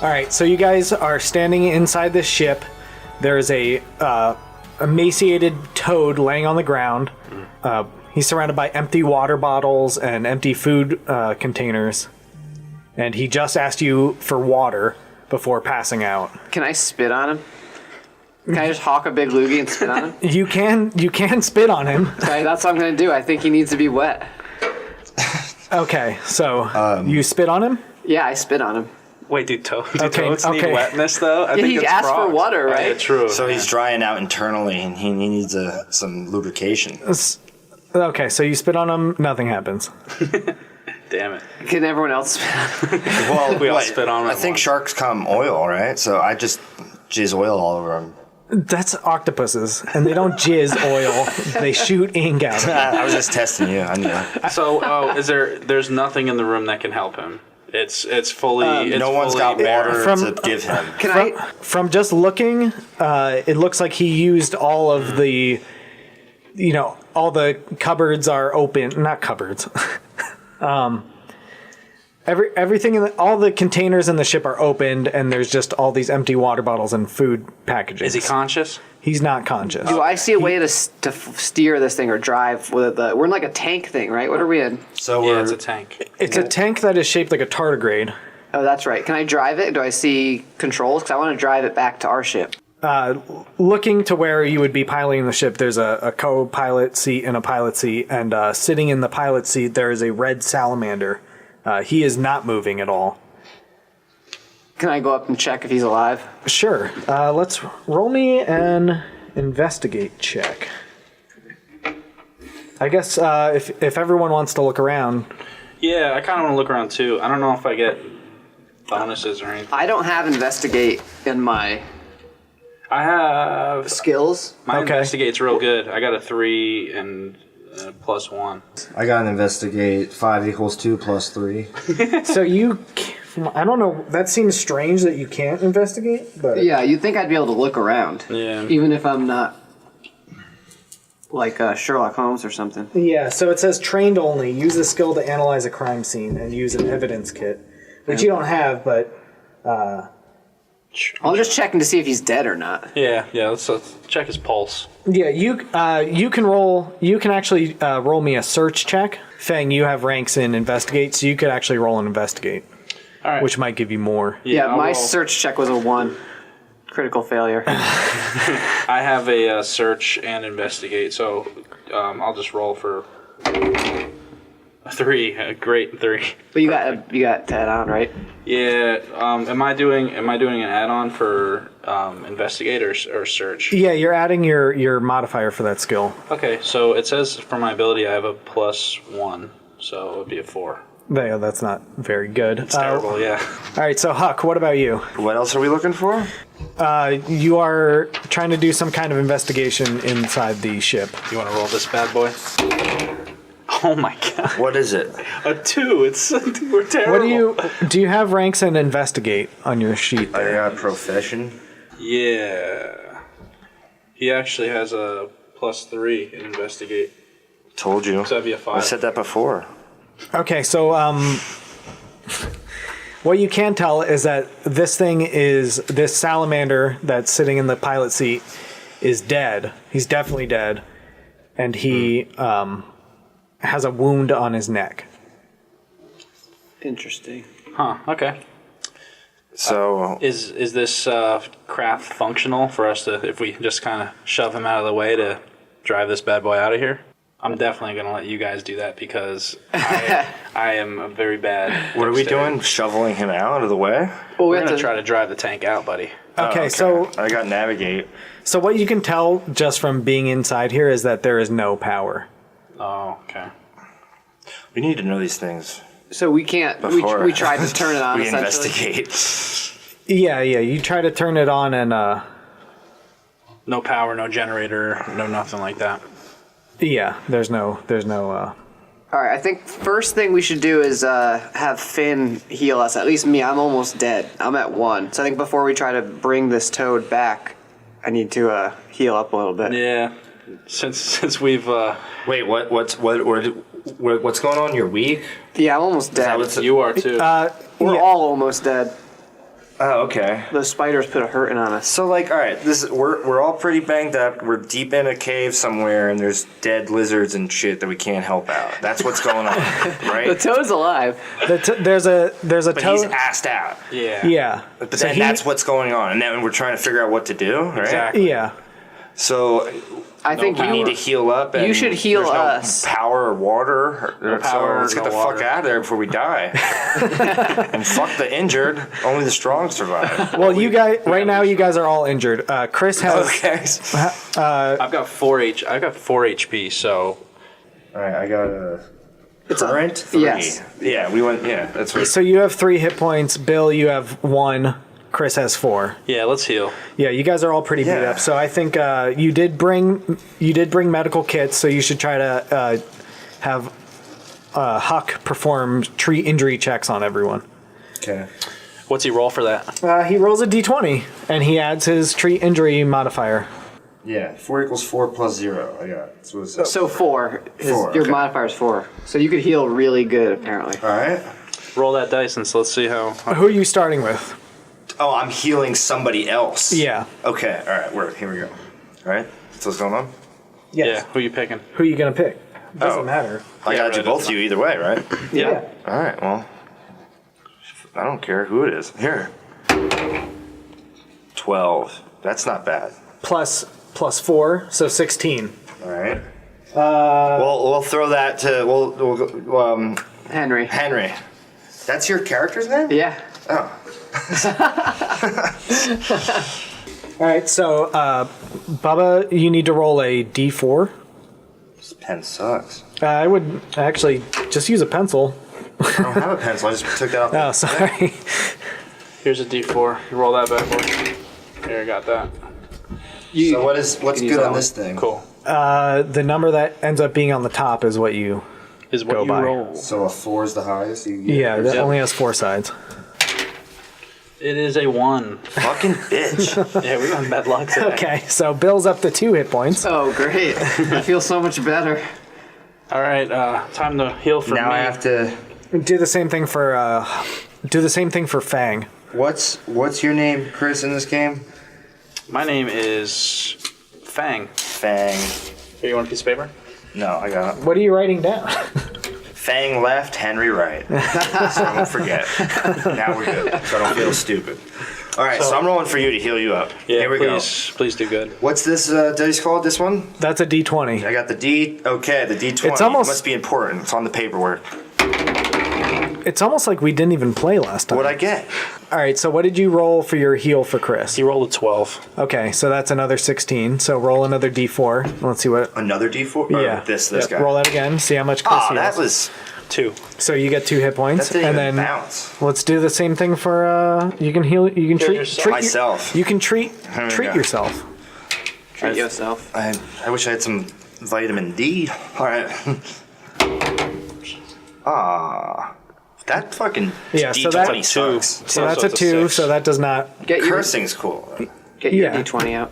All right, so you guys are standing inside this ship. There's a emaciated toad laying on the ground. He's surrounded by empty water bottles and empty food containers. And he just asked you for water before passing out. Can I spit on him? Can I just hawk a big loogie and spit on him? You can spit on him. Okay, that's what I'm going to do. I think he needs to be wet. Okay, so you spit on him? Yeah, I spit on him. Wait, do toads need wetness, though? I Yeah, think he it's asked for frogs. water, right? Yeah, true. So he's drying out internally, and he needs some lubrication. Okay, so you spit on him, nothing happens. Damn it. Can everyone else spit on him? Well, We all spit on him I at think once. sharks come oil, right? So I just jizz oil all over him. That's octopuses, and they don't jizz oil. They shoot ink out of it. I was just testing you. I knew. So, there's nothing in the room that can help him. It's fully... No one's got water From- to give him. From just looking, it looks like he used all of the, all the cupboards are open. Not cupboards. Everything all the containers in the ship are opened, and there's just all these empty water bottles and food packages. Is he conscious? He's not conscious. Do I see a way to steer this thing or drive with the? We're in like a tank thing, right? What are we in? So Yeah, it's a tank. It's a tank that is shaped like a tardigrade. Oh, that's right. Can I drive it? Do I see controls? Because I want to drive it back to our ship. Looking to where you would be piloting the ship, there's a co-pilot seat and a pilot seat, and sitting in the pilot seat there is a red salamander. He is not moving at all. Can I go up and check if he's alive? Sure. Let's roll me an investigate check. I guess if everyone wants to look around. Yeah, I kind of want to look around, too. I don't know if I get bonuses or anything. I don't have investigate in my I have... skills. My Okay. investigate's real good. I got a 3 and +1. I got an investigate. 5 equals 2 plus 3. So I don't know. That seems strange that you can't investigate, but Yeah, you'd think I'd be able to look around. Yeah. Even if I'm not like Sherlock Holmes or something. yeah. So it says trained only. Use the skill to analyze a crime scene and use an evidence kit, which you don't have, but. I'm just checking to see if he's dead or not. Yeah, let's check his pulse. Yeah, you can roll. You can actually roll me a search check. Fang, you have ranks in investigate, so you could actually roll an investigate, All right. which might give you more. Yeah, I'll my roll. search check was a 1. Critical failure. I have a search and investigate, so I'll just roll for a 3. A great 3. But you got that on, right? Yeah. Am I doing an add-on for investigate or search? Yeah, you're adding your modifier for that skill. Okay, so it says for my ability I have a +1, so it would be a 4. Yeah, that's not very good. It's terrible, yeah. All right, so Huck, what about you? What else are we looking for? You are trying to do some kind of investigation inside the ship. You want to roll this bad boy? Oh my god. What is it? A 2. We're terrible. What do you have ranks in investigate on your sheet I there? got profession. Yeah. He actually has a +3 in investigate. Told you. So that'd be a 5. I said that before. Okay, so what you can tell is that this salamander that's sitting in the pilot seat is dead. He's definitely dead, and he has a wound on his neck. Interesting. Huh, okay. So Is this craft functional for us to, if we just kind of shove him out of the way to drive this bad boy out of here? I'm definitely going to let you guys do that because I am a very bad... what are we doing? Shoveling him out of the way? Well, We're going to try to drive the tank out, buddy. Okay, so I got navigate. what you can tell just from being inside here is that there is no power. Oh, okay. We need to know these things So we can't. before We tried to turn it on. we essentially. investigate. Yeah, you try to turn it on and No power, no generator, no nothing like that. yeah, there's no All right. I think first thing we should do is have Finn heal us. At least me. I'm almost dead. I'm at 1. So I think before we try to bring this toad back, I need to heal up a little bit. Yeah. Since we've... Wait, what's going on? You're weak? Yeah, I'm almost dead. what's- you are too. We're all almost dead. Oh, okay. Those spiders put a hurting on us. So like, all right, we're all pretty banged up. We're deep in a cave somewhere, and there's dead lizards and shit that we can't help out. That's what's going on, The right? toad's alive. There's a But he's toad. assed out. Yeah. Yeah. But So then that's what's going on, and then we're trying to figure out what to do, right? Exactly. Yeah. So I think we need to heal up. And You should heal there's no us. Power or water. power, So let's get no the water. fuck out of there before we die. And fuck the injured. Only the strong survive. Well, you guys right now you guys are all injured. Chris has Okay. I've got 4 HP, so All right, I got a current 3. yes. Yeah, we went. Yeah, that's what. so you have 3 hit points. Bill, you have 1. Chris has 4. yeah, let's heal. Yeah, you guys are all pretty beat Yeah. up. So I think you did bring medical kits. So you should try to have Huck perform tree injury checks on everyone. Okay. What's he roll for that? He rolls a d20 and he adds his tree injury modifier. Yeah, 4 equals 4 plus 0. I got. So what's that? So 4. 4, Your okay. modifier's 4. So you could heal really good, apparently. All right. Roll that dice and so let's see how. Who are you starting with? Oh, I'm healing somebody else. Yeah. Okay. All right. Here we go. All right. So what's going on? Yes. Yeah, who are you picking? Who are you gonna pick? Doesn't Oh. matter. I gotta do right, both of you either way, right? Yeah. All right. Well, I don't care who it is. Here. 12. That's not bad. Plus 4, so 16. All right. We'll throw that to we'll go, Henry. Henry. That's your character's name? Yeah. Oh. All right. So Bubba, you need to roll a d4. This pen sucks. I would actually just use a pencil. I don't have a pencil. I just took that off. Oh, sorry. Here's a D4. You roll that bad boy. Here, I got that. So what's can use good that on one. this thing? Cool. The number that ends up being on the top is what you. Is what Go you by. roll. So a 4 is the highest. You get. Yeah, that Yep. only has 4 sides. It is a 1. Fucking bitch. Yeah, we got bad luck today. Okay, so Bill's up to 2 hit points. Oh, great. I feel so much better. All right, time to heal for Now me. I have to. Do the same thing for Fang. What's your name, Chris, in this game? My name is Fang. Fang. Here, you want a piece of paper? No, I got it. What are you writing down? Fang left, Henry right. So I don't forget. Now we're good. So I don't feel stupid. All right, so I'm rolling for you to heal you up. Yeah, Here we please do good. go. What's this dice called? This one? That's a d20. I got the D. Okay, the D20. It's almost- Must be important. It's on the paperwork. It's almost like we didn't even play last time. What'd I get? All right, so what did you roll for your heal for Chris? He rolled a 12. Okay, so that's another 16. So roll another d4. Let's see what. Another D4? Or Yeah. This Yep, guy. Roll that again. See how much Chris Oh, heals. that was. 2. So you get 2 hit points, That didn't and even then bounce. let's do the same thing for you can heal. You can treat yourself. Myself. You can treat There we go. yourself. Treat yourself. I wish I had some vitamin D. All right. That fucking Yeah, D20 so that- sucks. So that's a it's a 2. 6. So that does not. Get your, Cursing's cool. get your Yeah. D20 out.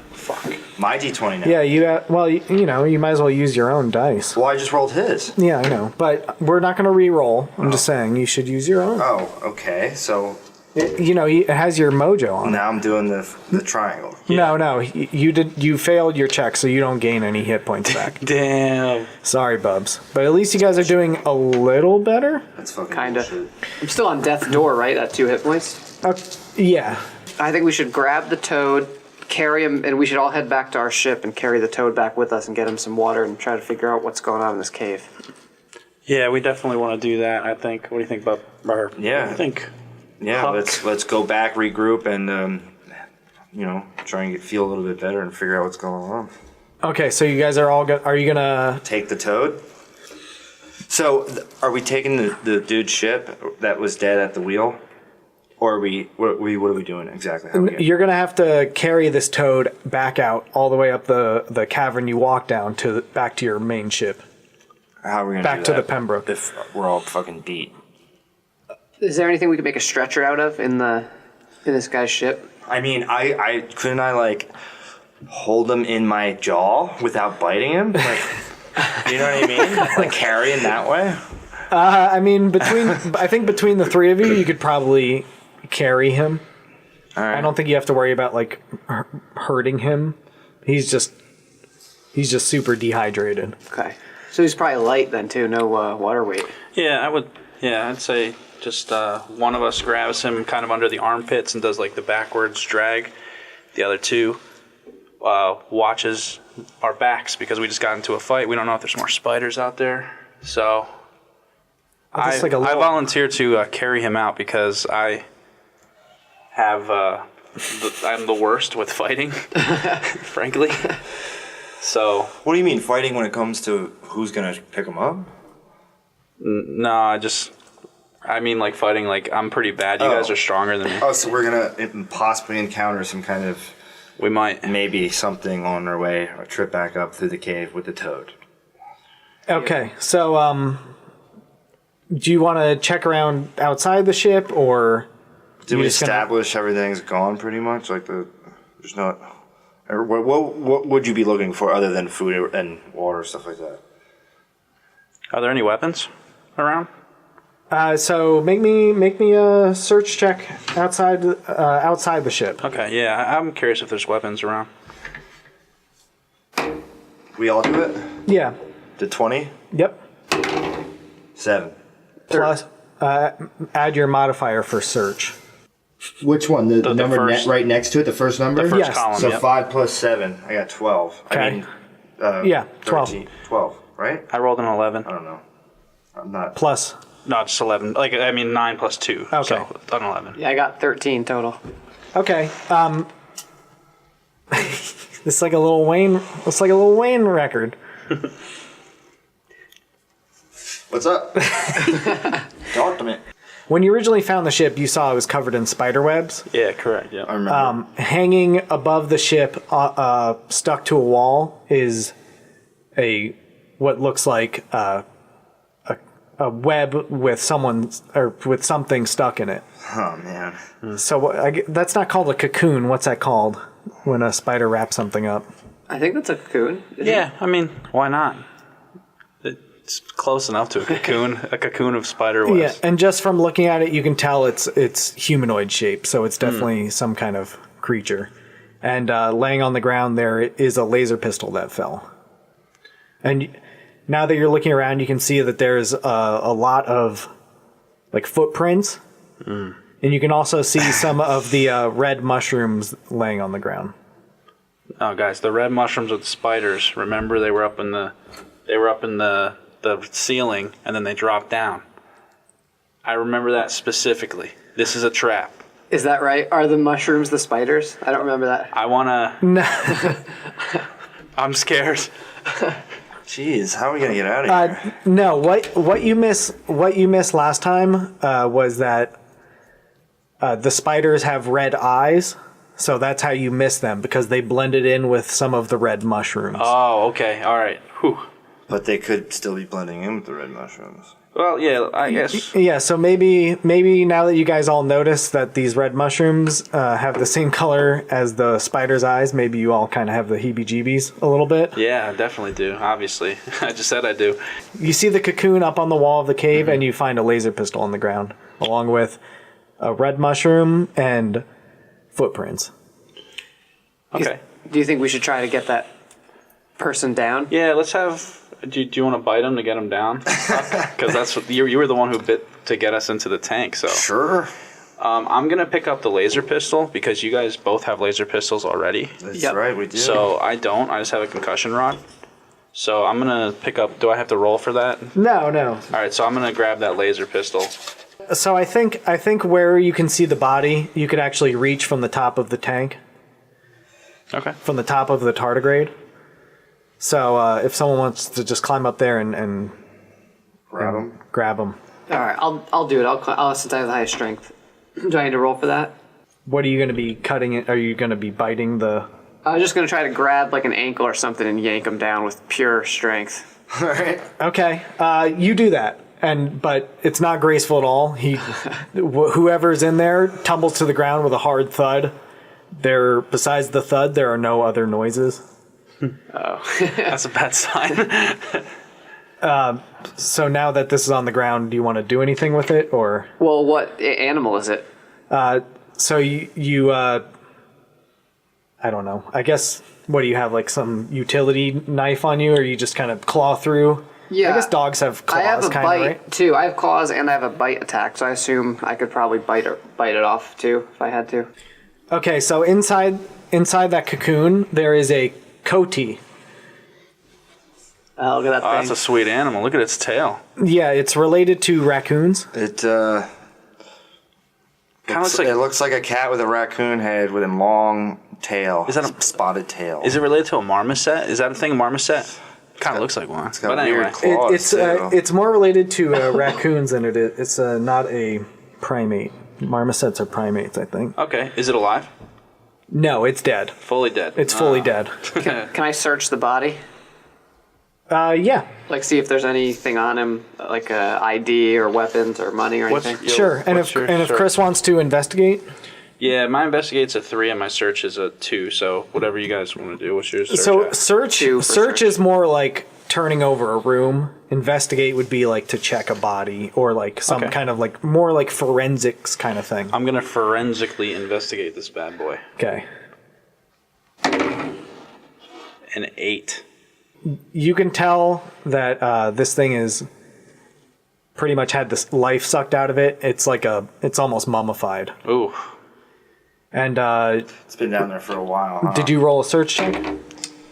My D20 now. Yeah, you might as well use your own dice. Well, I just rolled his. Yeah, I know, but we're not going to re-roll. I'm just saying you should use your own. Oh, okay. So It has your mojo on it. now I'm doing the triangle. No, you failed your check, so you don't gain any hit points back. Damn. Sorry, Bubs, but at least you guys are doing a little better. That's fucking Kinda. bullshit. I'm still on death's door, right? At 2 hit points. Yeah, I think we should grab the toad, carry him, and we should all head back to our ship and carry the toad back with us and get him some water and try to figure out what's going on in this cave. Yeah, we definitely want to do that, I think. What do you think, Bob? Or, Yeah. What do you think? Yeah, Huck. let's go back, regroup, and try and feel a little bit better and figure out what's going on. Okay, so you guys are all are you gonna? Take the toad. So, are we taking the dude's ship that was dead at the wheel, or are what are we doing exactly? How are we getting- You're gonna have to carry this toad back out all the way up the cavern you walked down to back to your main ship. How are we gonna back do to that the Pembroke. if we're all fucking beat? Is there anything we could make a stretcher out of in this guy's ship? I mean, I couldn't like hold him in my jaw without biting him, like, you know what I mean? Like carry him that way. I mean, I think between the 3 of you, you could probably carry him. All right. I don't think you have to worry about like hurting him. He's just super dehydrated. Okay. So he's probably light then too. No water weight. Yeah, I would. Yeah, I'd say just one of us grabs him kind of under the armpits and does like the backwards drag. The other two watches our backs because we just got into a fight. We don't know if there's more spiders out there. So I volunteer to carry him out because I have I'm the worst with fighting, frankly. So What do you mean fighting when it comes to who's gonna pick him up? no, I mean like fighting. Like I'm pretty bad. You guys are stronger than me. Oh, so we're gonna possibly encounter some kind of We might. maybe something on our way, a trip back up through the cave with the toad. Okay, so do you want to check around outside the ship, or Did we just gonna- establish everything's gone pretty much? Like there's not. Or what would you be looking for other than food and water, stuff like that? Are there any weapons around? So make me a search check outside the ship. Okay, yeah, I'm curious if there's weapons around. We all do it. Yeah. The 20? Yep. 7. Plus, add your modifier for search. Which one? The number first- right next to it, the first number? The first Yes. column. So Yep. 5 plus 7. I got 12. Okay. I mean, Yeah, 12. 13. 12, right? I rolled an 11. I don't know. I'm not. Plus. No, just 11. Like, I mean, 9 plus 2. Okay. So, an 11. Yeah, I got 13 total. Okay. It's like a little Wayne. It's like a little Wayne record. What's up? Talk to me. When you originally found the ship, you saw it was covered in spider webs. Yeah, correct. Yeah. I remember. Hanging above the ship, stuck to a wall, is what looks like a web with with something stuck in it. Oh, man. So that's not called a cocoon. What's that called when a spider wraps something up? I think that's a cocoon. Yeah, I mean, why not? It's close enough to a cocoon of spider webs. Yeah, and just from looking at it, you can tell it's humanoid shape, so it's definitely some kind of creature. And laying on the ground there is a laser pistol that fell. And now that you're looking around, you can see that there's a lot of like footprints, and you can also see some of the red mushrooms laying on the ground. Oh, guys, the red mushrooms with the spiders. Remember, they were up in the ceiling, and then they dropped down. I remember that specifically. This is a trap. Is that right? Are the mushrooms the spiders? I don't remember that. I wanna. I'm scared. Jeez, how are we going to get out of here? No, what you missed last time was that the spiders have red eyes, so that's how you missed them, because they blended in with some of the red mushrooms. Oh, okay. All right. Whew. But they could still be blending in with the red mushrooms. Well, yeah, I guess. Yeah, so maybe now that you guys all notice that these red mushrooms have the same color as the spider's eyes, maybe you all kind of have the heebie-jeebies a little bit. Yeah, I definitely do, obviously. I just said I do. You see the cocoon up on the wall of the cave, and you find a laser pistol on the ground, along with a red mushroom and footprints. Okay. Do you think we should try to get that person down? Yeah, let's have... Do you want to bite him to get him down? Because that's what you were the one who bit to get us into the tank. So Sure. I'm gonna pick up the laser pistol because you guys both have laser pistols already. That's Yep. right, we do. So I don't. I just have a concussion rod. So I'm gonna pick up. Do I have to roll for that? No. All right. So I'm gonna grab that laser pistol. So I think where you can see the body, you could actually reach from the top of the tank, Okay. from the top of the tardigrade. So if someone wants to just climb up there and Grab him. grab them, All right, I'll do it. I'll since I have the highest strength. Do I need to roll for that? what are you going to be cutting it? Are you going to be biting the... I was just gonna try to grab like an ankle or something and yank him down with pure strength. All right. Okay, you do that, but it's not graceful at all. Whoever's in there tumbles to the ground with a hard thud. Besides the thud, there are no other noises. That's a bad sign. So now that this is on the ground, do you want to do anything with it, or Well, what animal is it? So you I don't know. I guess, what do you have, like some utility knife on you, or you just kind of claw through? Yeah. I guess dogs have claws, I have a kind bite of, right? too. I have claws and I have a bite attack, so I assume I could probably bite it off too if I had to. Okay, so inside that cocoon, there is a coati. Oh, look at that Oh, thing. that's a sweet animal. Look at its tail. Yeah, it's related to raccoons. It Kind of looks like. it looks like a cat with a raccoon head with a long tail. Is that a- spotted tail? Is it related to a marmoset? Is that a thing, marmoset? Kind of looks like one. It's got But anyway, weird claws. It's more related to raccoons than it is. It's not a primate. Marmosets are primates, I think. okay. Is it alive? No, it's dead. Fully dead. It's fully dead. Can I search the body? Yeah, Like, see if there's anything on him, like a ID or weapons or money or What's- anything? Yo, sure. And what's if your if search? Chris wants to investigate, Yeah, my investigate's a 3 and my search is a 2. So whatever you guys want to do, what's your search? so at? search Two for search search. is more like turning over a room. Investigate would be like to check a body or like some Okay. kind of like more like forensics kind of thing. I'm gonna forensically investigate this bad boy. Okay. An 8. You can tell that this thing is pretty much had this life sucked out of it. It's almost mummified. Ooh. And It's been down there for a while. Huh? did you roll a search check?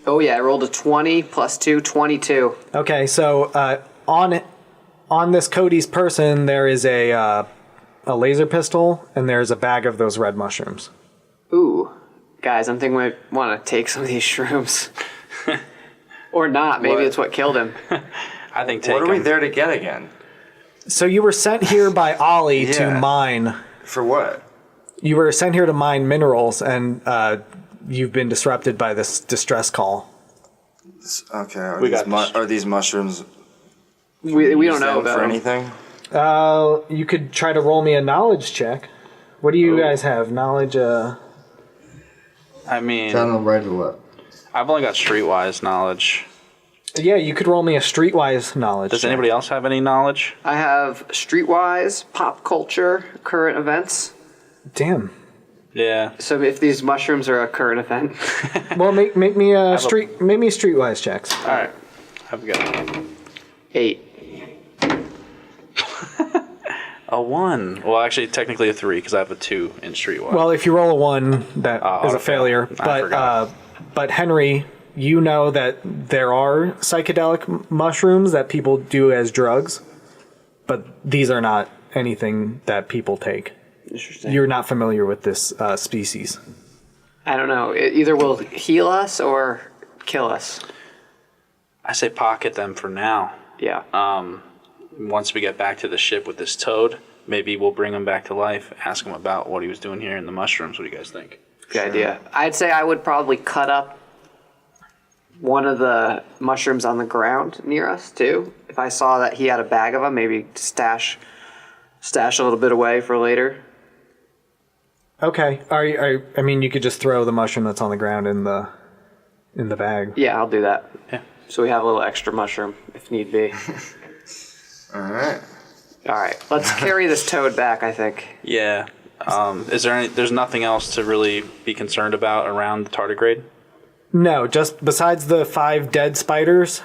Oh, yeah, I rolled a 20 plus 2, 22. Okay, so on this Cody's person, there is a laser pistol, and there's a bag of those red mushrooms. Ooh. Guys, I'm thinking we want to take some of these shrooms. Or not. Maybe What? it's what killed him. I think take What are we 'em. there to get again? So you were sent here by Ollie to Yeah. mine. For what? You were sent here to mine minerals, and you've been disrupted by this distress call. Okay. We got this. Are these mushrooms We don't use know them about for them. anything? You could try to roll me a knowledge check. What do you guys have? Knowledge, I mean, Down the right or left? I've only got streetwise knowledge. Yeah, you could roll me a streetwise knowledge Does check. anybody else have any knowledge? I have streetwise, pop culture, current events. Damn. Yeah. So if these mushrooms are a current event. Well, make me make me streetwise checks. All right. I've got 8. a 1. Well, actually, technically a 3 because I have a 2 in streetwise. Well, if you roll a 1, that is a auto-fail. failure. I forgot. But Henry, you know that there are psychedelic mushrooms that people do as drugs, but these are not anything that people take. Interesting. You're not familiar with this species. I don't know. It either will heal us or kill us. I say pocket them for now. Yeah. Once we get back to the ship with this toad, maybe we'll bring him back to life, ask him about what he was doing here in the mushrooms. What do you guys think? Good idea. I'd say I would probably cut up one of the mushrooms on the ground near us too. If I saw that he had a bag of them, maybe stash a little bit away for later. Okay. I mean, you could just throw the mushroom that's on the ground in the bag. Yeah, I'll do that. Yeah. So we have a little extra mushroom if need be. All right. All right, let's carry this toad back, I think. Yeah. Is there there's nothing else to really be concerned about around the tardigrade? No, just besides the 5 dead spiders.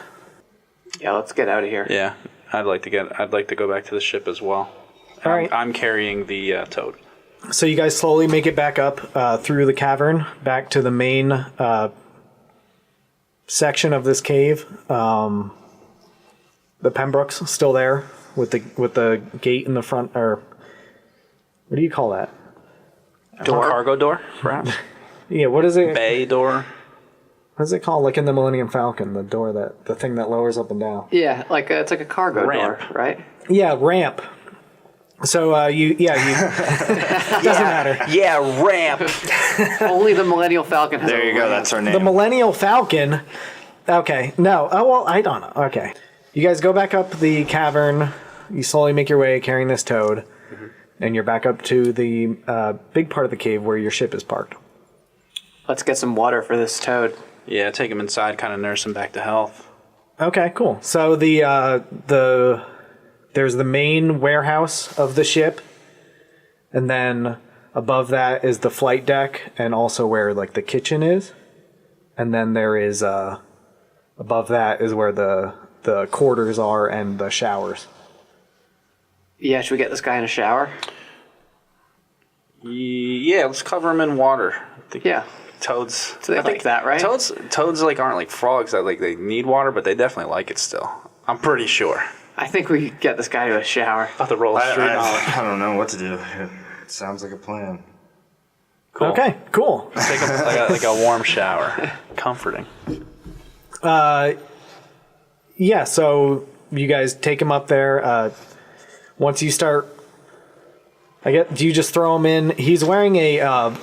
Yeah, let's get out of here. Yeah. I'd like to go back to the ship as well. All right. I'm carrying the toad. So you guys slowly make it back up through the cavern, back to the main section of this cave. The Pembroke's still there with the gate in the front, or what do you call that? Cargo door, perhaps? Yeah, what is it? Bay door? What is it called? Like in the Millennium Falcon, the thing that lowers up and down. Yeah, it's like a cargo Ramp. door, right? Yeah, ramp. So you doesn't matter. Yeah, ramp. Only the Millennial Falcon has There a you go. ramp. That's our name. The Millennial Falcon. Okay, no. Oh well, I don't know. Okay, you guys go back up the cavern. You slowly make your way carrying this toad, and you're back up to the big part of the cave where your ship is parked. Let's get some water for this toad. Yeah, take him inside, kind of nurse him back to health. Okay, cool. So there's the main warehouse of the ship, and then Above that is the flight deck, and also where like the kitchen is. And then there is above that is where the quarters are and the showers. Yeah, should we get this guy in a shower? Yeah, let's cover him in water. Yeah. Toads. So they like that, right? Toads like aren't like frogs that like they need water, but they definitely like it still. I'm pretty sure. I think we get this guy to a shower. About to roll street knowledge. I don't know what to do. It sounds like a plan. Cool. Okay, cool. Let's take like a warm shower. Comforting. Yeah, so you guys take him up there. Once you start, do you just throw him in? He's wearing a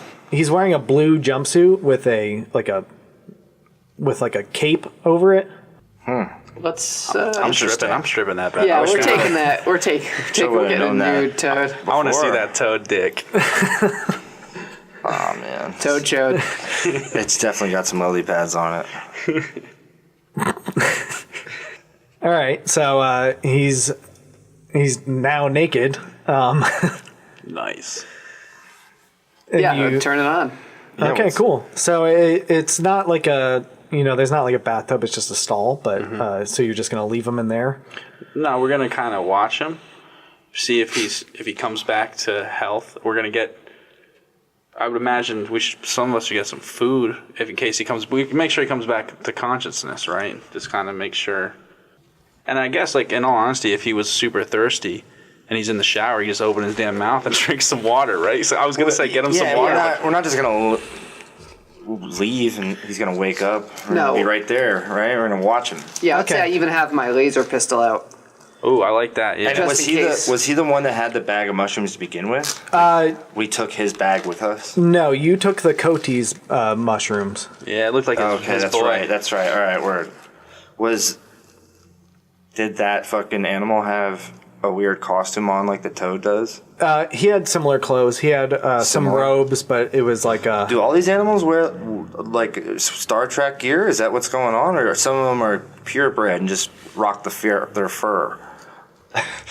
blue jumpsuit with a cape over it. Let's. I'm stripping that back. Yeah, we're taking that. We're getting a nude toad. I want to see that toad dick. Oh man, Toad chode. it's definitely got some lily pads on it. All right, so he's now naked. Nice. Yeah, turn it on. Okay, cool. So it's not like there's not like a bathtub. It's just a stall. But so you're just gonna leave him in there. No, we're gonna kind of watch him, see if he comes back to health. We're gonna get. I would imagine some of us should get some food in case he comes. We can make sure he comes back to consciousness, right? Just kind of make sure. And I guess, like in all honesty, if he was super thirsty and he's in the shower, he just open his damn mouth and drink some water, right? So I was gonna say get him some water. We're not just gonna leave and he's gonna wake up. We're No. gonna be right there, right? We're gonna watch him. Yeah, I'd say I even have my laser pistol out. Oh, I like that. Yeah. And Just in case. was he the one that had the bag of mushrooms to begin with? We took his bag with us. No, you took the Coty's mushrooms. Yeah, it looked like his That's boy. right. That's right. All right, word. Did that fucking animal have a weird costume on like the toad does? He had similar clothes. He had some Similar? robes, but it was like Do all these animals wear like Star Trek gear? Is that what's going on, or some of them are purebred and just rock their fur?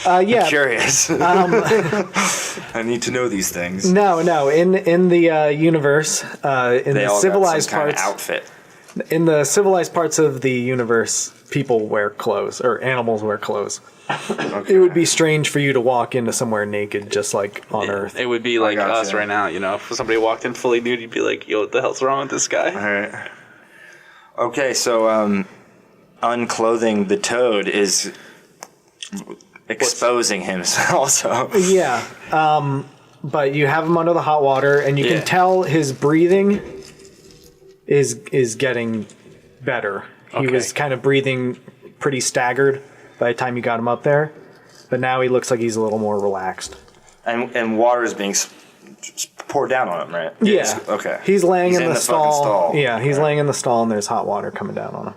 yeah. I'm curious. I need to know these things. No. In the universe, in They the all civilized got some kind parts, of outfit. in the civilized parts of the universe, people wear clothes or animals wear clothes. Okay. It would be strange for you to walk into somewhere naked, just like on Earth. It would be like gotcha. us right now, you know. If somebody walked in fully nude, you'd be like, "Yo, what the hell's wrong with this guy?" All right. Okay, so unclothing the toad is exposing him also. Yeah, but you have him under the hot water, and you Yeah. can tell his breathing is getting better. He Okay. was kind of breathing pretty staggered by the time you got him up there, but now he looks like he's a little more relaxed. And water is being poured down on him, right? Yeah. Okay. He's laying He's in the fucking stall. Yeah, he's Right. laying in the stall, and there's hot water coming down on him.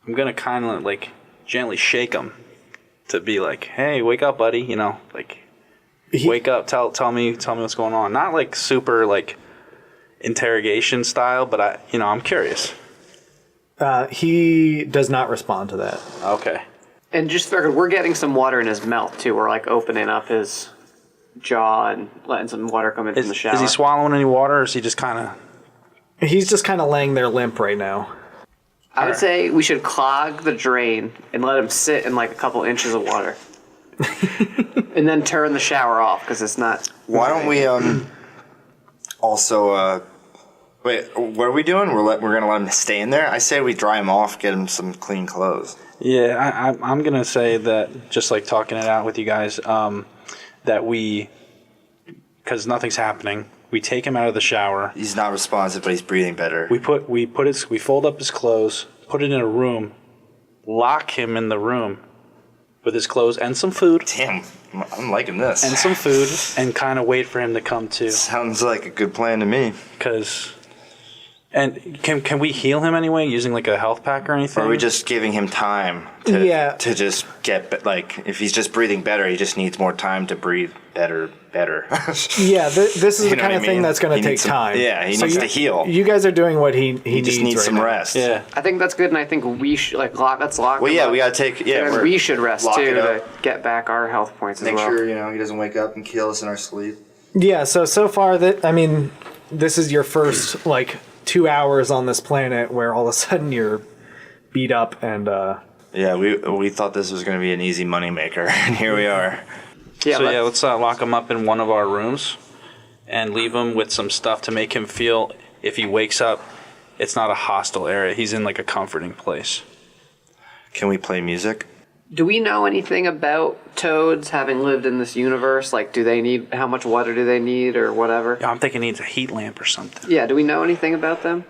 I'm gonna kind of like gently shake him to be like, "Hey, wake up, buddy!" You know, like, wake up. Tell me what's going on. Not like super like interrogation style, but I'm curious. He does not respond to that. Okay. And just figured we're getting some water in his mouth too. We're like opening up his jaw and letting some water come in from the shower. Is he swallowing any water, or is he just kind of? He's just kind of laying there limp right now. I would say we should clog the drain and let him sit in like a couple inches of water. And then turn the shower off because it's not. Why don't we also wait? What are we doing? We're gonna let him stay in there. I say we dry him off, get him some clean clothes. Yeah, I'm gonna say that, just like talking it out with you guys, that because nothing's happening, we take him out of the shower. He's not responsive, but he's breathing better. We fold up his clothes, put it in a room, lock him in the room with his clothes and some food. Damn, I'm liking this. And some food, and kind of wait for him to come to. Sounds like a good plan to me. And can we heal him anyway using like a health pack or anything? Or are we just giving him time to just get, like, if he's just breathing better, he just needs more time to breathe better. Yeah, this is the You know kind what of I thing mean? that's going He to take needs some- time. yeah, he needs to heal. You guys are doing what he He needs just needs right some now. rest. Yeah. I think that's good, and I think we should let's lock. Well, him yeah, up. we gotta take. Yeah, And we should rest lock too it to up. get back our health points as Make well. sure he doesn't wake up and kill us in our sleep. Yeah, so far this is your first like 2 hours on this planet where all of a sudden you're beat up and Yeah, we thought this was going to be an easy moneymaker, and here we are. Yeah, Let's lock him up in one of our rooms and leave him with some stuff to make him feel, if he wakes up, it's not a hostile area. He's in like a comforting place. Can we play music? do we know anything about toads having lived in this universe? Like, do they need, how much water do they need or whatever? Yeah, I'm thinking he needs a heat lamp or something. Yeah, do we know anything about them?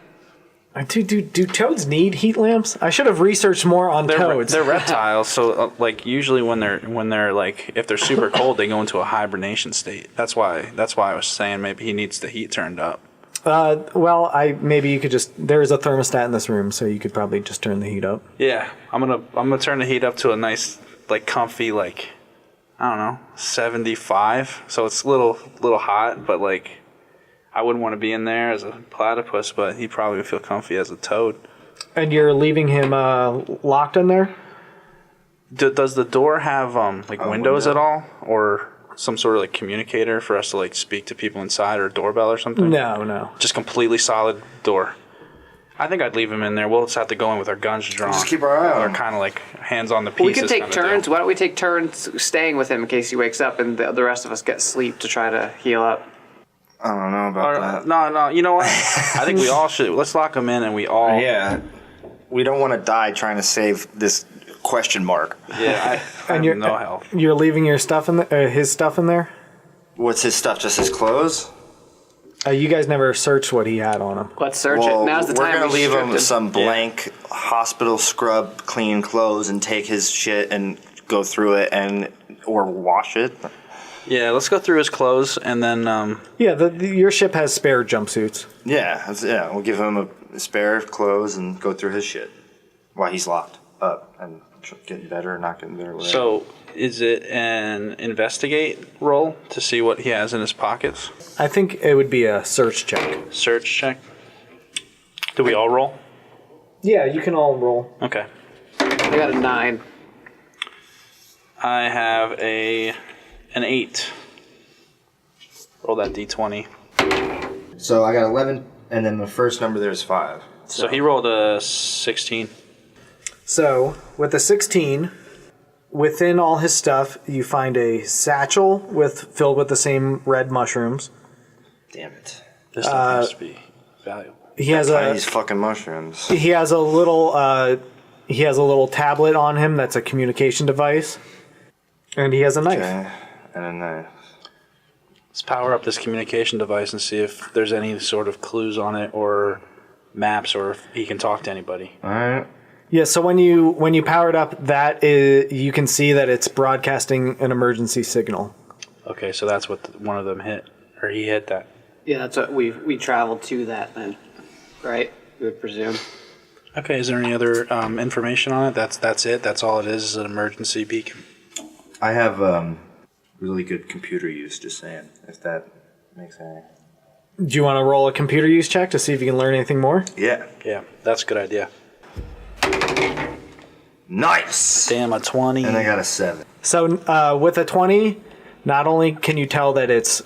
Do toads need heat lamps? I should have researched more on toads. They're reptiles, so like usually when they're like, if they're super cold, they go into a hibernation state. That's why I was saying maybe he needs the heat turned up. Well, maybe you could just. There's a thermostat in this room, so you could probably just turn the heat up. Yeah, I'm gonna turn the heat up to a nice, like, comfy, like, I don't know, 75. So it's a little hot, but like, I wouldn't want to be in there as a platypus, but he probably would feel comfy as a toad. And you're leaving him locked in there? Does the door have like windows at all, or some sort of like communicator for us to like speak to people inside, or a doorbell or something? No. Just completely solid door. I think I'd leave him in there. We'll just have to go in with our guns drawn. Just keep our eye on Or him. kind of like hands on the We pieces. could take kinda turns. deal. Why don't we take turns staying with him in case he wakes up and the rest of us get sleep to try to heal up? I don't know about Or, that. no, you know what? I think we all should. Let's lock him in and we all. Yeah, we don't want to die trying to save this question mark. Yeah, I And have no health. You're leaving your stuff in his stuff in there? What's his stuff? Just his clothes? You guys never searched what he had on him. Let's search it. Now's the time. We're gonna we leave stripped him some blank hospital scrub clean clothes and take his shit and go through it or wash it. Yeah, let's go through his clothes and then. Yeah, your ship has spare jumpsuits. Yeah, we'll give him a spare clothes and go through his shit while he's locked up and getting better or not getting better. Whatever. So, is it an investigate roll to see what he has in his pockets? I think it would be a search check. Search check. Do we all roll? Yeah, you can all roll. Okay. I got a 9. I have an 8. Roll that d20. So I got 11, and then the first number there is 5. So he rolled a 16. So, with the 16, within all his stuff, you find a satchel filled with the same red mushrooms. Damn it! This stuff has to be valuable. He has These fucking mushrooms. he has a little tablet on him that's a communication device, and he has a knife. Okay, and a knife. Let's power up this communication device and see if there's any sort of clues on it or maps, or if he can talk to anybody. All right. Yeah, so when you power it up, you can see that it's broadcasting an emergency signal. Okay, so that's what one of them hit, or he hit that. Yeah, that's what we traveled to that then, right? We would presume. Okay, is there any other information on it? That's it. That's all it is an emergency beacon. I have really good computer use. Just saying, if that makes any. Do you want to roll a computer use check to see if you can learn anything more? Yeah. Yeah, that's a good idea. Nice. Damn, a 20. And I got a 7. So with a 20, not only can you tell that it's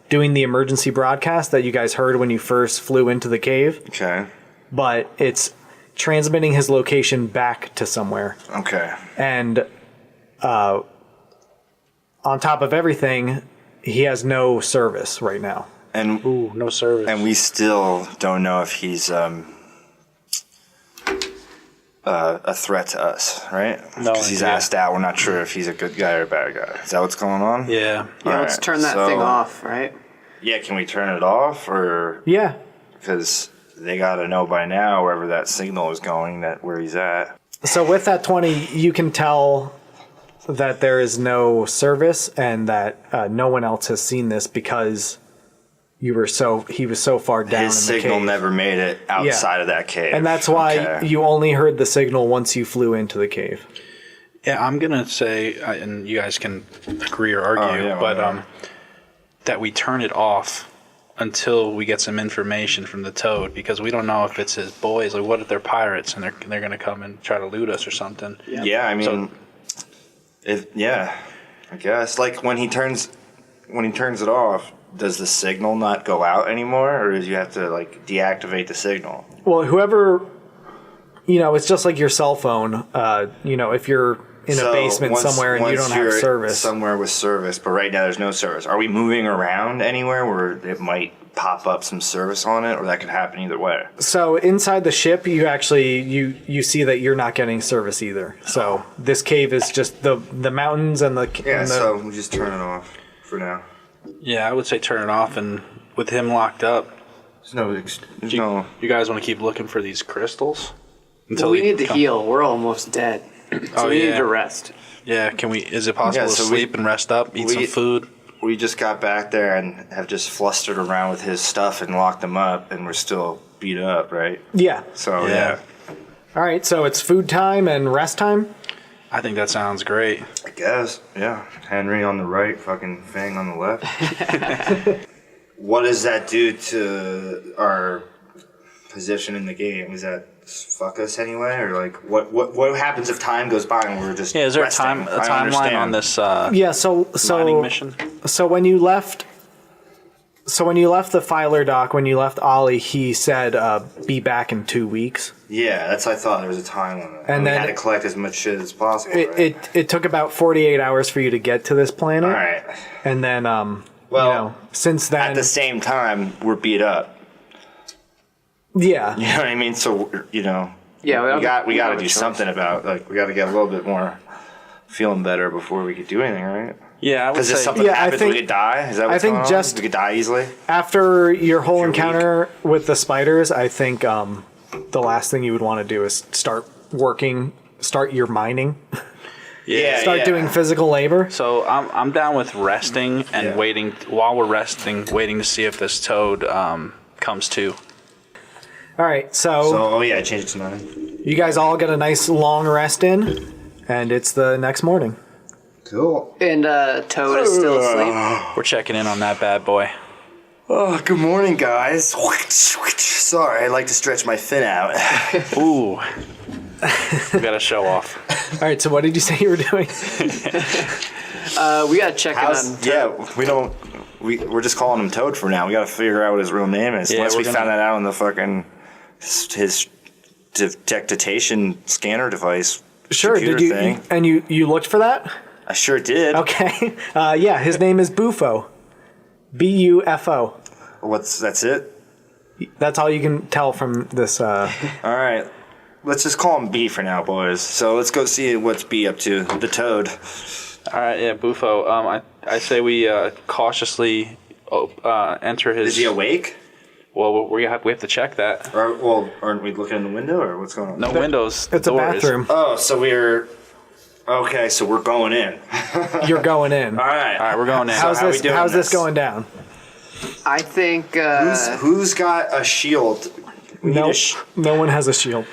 doing the emergency broadcast that you guys heard when you first flew into the cave, Okay. but it's transmitting his location back to somewhere. Okay. And on top of everything, he has no service right now. And Ooh, no service. we still don't know if he's a threat to us, right? No Because he's idea. asked out. We're not sure if he's a good guy or a bad guy. Is that what's going on? Yeah. Yeah, let's Alright, turn that so- thing off, right? Yeah, can we turn it off? Or Yeah. because they got to know by now wherever that signal is going, that where he's at. So with that 20, you can tell that there is no service and that no one else has seen this because he was so far down His in the signal cave. never made it outside of that cave. And that's why Okay. you only heard the signal once you flew into the cave. Yeah, I'm going to say, and you guys can agree or argue, yeah, but whatever. that we turn it off until we get some information from the toad, because we don't know if it's his boys. Like, what if they're pirates and they're going to come and try to loot us or something? Yeah, I mean, So- I guess like when he turns when he turns it off, does the signal not go out anymore, or do you have to like deactivate the signal? Well, whoever, it's just like your cell phone. If you're in a basement somewhere and you don't have service. Somewhere with service, but right now there's no service. Are we moving around anywhere where it might pop up some service on it, or that could happen either way? So inside the ship, you actually you see that you're not getting service either. So this cave is just the mountains and the so we just turn it off for now. Yeah, I would say turn it off, and with him locked up, There's you no. guys want to keep looking for these crystals? Well, we need to heal. We're almost dead. So we need to rest. Yeah, is it possible to sleep and rest up, eat some food? We just got back there and have just flustered around with his stuff and locked him up, and we're still beat up, right? Yeah. So, Yeah. All right, so it's food time and rest time? I think that sounds great. I guess, yeah. Henry on the right, fucking Fang on the left. What does that do to our position in the game? Is that fuck us anyway, or like what happens if time goes by and we're just Yeah, is there resting? a timeline on this Yeah, so mining mission? So when you left the filer dock, when you left Ollie, he said be back in 2 weeks. Yeah, that's what I thought. There was a time limit. And we then had to collect as much shit as possible. Right? It took about 48 hours for you to get to this planet. All right. And then Well, since then at the same time, we're beat up. yeah. You know what I mean? So Yeah, we got to do something about, like, we got to get a little bit more feeling better before we could do anything, right? Yeah, I would Because if say. something Yeah, I happens, think- we could die. Is that what's think going on? just- We could die easily. After your whole You're encounter with the spiders, I think the last thing you would want to do is start your mining, Yeah. start doing physical labor. So I'm down with resting and Yeah. waiting while we're resting, waiting to see if this toad comes to. All right, So, oh yeah, I changed it to 9. you guys all get a nice long rest in, and it's the next morning. Cool. And Toad is still asleep. We're checking in on that bad boy. Oh, good morning, guys. Sorry, I like to stretch my fin out. Ooh. We got to show off. All right, so what did you say you were doing? We gotta check in on. Yeah, we don't. We're just calling him Toad for now. We got to figure out what his real name is. Yeah, Unless we we're found that out on the fucking his detectation scanner device. Sure. computer Did you thing. and you looked for that? I sure did. Okay. Yeah, his name is Bufo. Bufo. That's it? That's all you can tell from this. All right. Let's just call him B for now, boys. So let's go see what's B up to. The Toad. All right, yeah, Bufo. I say we cautiously enter his. Is he awake? Well, we have to check that. Or aren't we looking in the window, or what's going on? No windows. It's a doors. bathroom. Oh, so we're... Okay, so we're going in. You're going in. All right. All right, we're going in. How's how we this? doing How's this this? going down? I think. Who's got a shield? We need a No one has a shield.